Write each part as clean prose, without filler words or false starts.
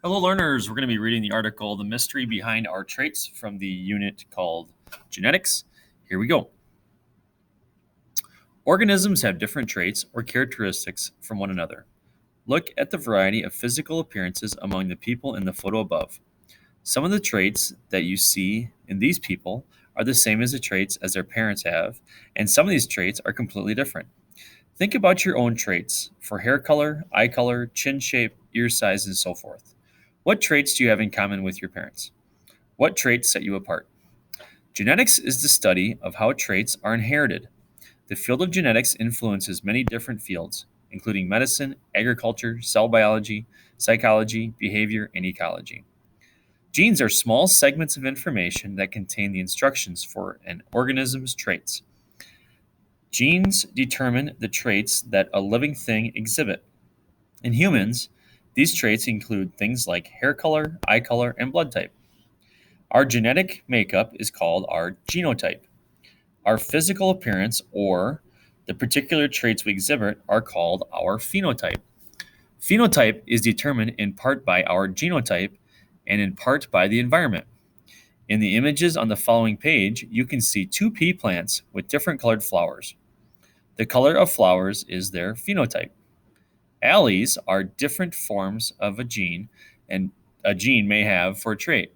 Hello, learners. We're going to be reading the article, The Mystery Behind Our Traits, from the unit called Genetics. Here we go. Organisms have different traits or characteristics from one another. Look at the variety of physical appearances among the people in the photo above. Some of the traits that you see in these people are the same as the traits as their parents have, and some of these traits are completely different. Think about your own traits for hair color, eye color, chin shape, ear size, and so forth. What traits do you have in common with your parents? What traits set you apart? Genetics is the study of how traits are inherited. The field of genetics influences many different fields, including medicine, agriculture, cell biology, psychology, behavior, and ecology. Genes are small segments of information that contain the instructions for an organism's traits. Genes determine the traits that a living thing exhibit. In humans, these traits include things like hair color, eye color, and blood type. Our genetic makeup is called our genotype. Our physical appearance, or the particular traits we exhibit, are called our phenotype. Phenotype is determined in part by our genotype and in part by the environment. In the images on the following page, you can see two pea plants with different colored flowers. The color of flowers is their phenotype. Alleles are different forms of a gene, and a gene may have for a trait.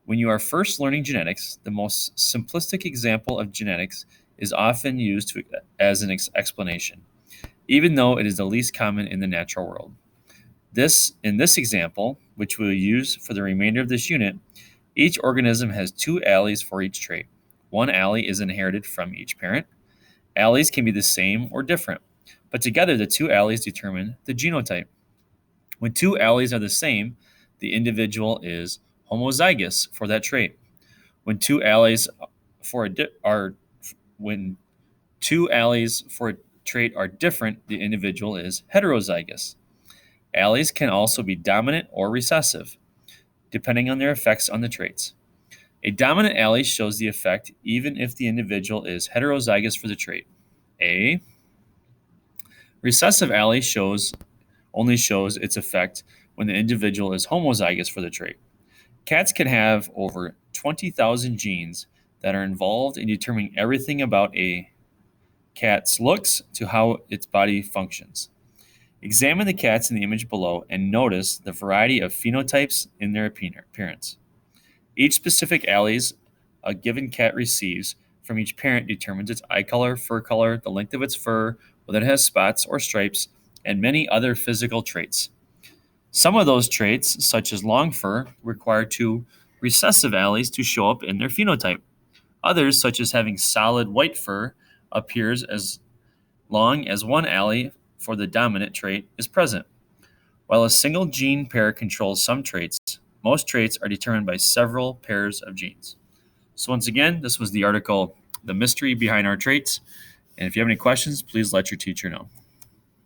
When you are first learning genetics, the most simplistic example of genetics is often used as an explanation, even though it is the least common in the natural world. In this example, which we'll use for the remainder of this unit, each organism has two alleles for each trait. One allele is inherited from each parent. Alleles can be the same or different, but together the two alleles determine the genotype. When two alleles are the same, the individual is homozygous for that trait. When two alleles for a are when two alleles for a trait are different, the individual is heterozygous. Alleles can also be dominant or recessive, depending on their effects on the traits. A dominant allele shows the effect even if the individual is heterozygous for the trait. A recessive allele only shows its effect when the individual is homozygous for the trait. Cats can have over 20,000 genes that are involved in determining everything about a cat's looks to how its body functions. Examine the cats in the image below and notice the variety of phenotypes in their appearance. Each specific alleles a given cat receives from each parent determines its eye color, fur color, the length of its fur, whether it has spots or stripes, and many other physical traits. Some of those traits, such as long fur, require two recessive alleles to show up in their phenotype. Others, such as having solid white fur, appears as long as one allele for the dominant trait is present. While a single gene pair controls some traits, most traits are determined by several pairs of genes. So once again, this was the article, The Mystery Behind Our Traits. And if you have any questions, please let your teacher know.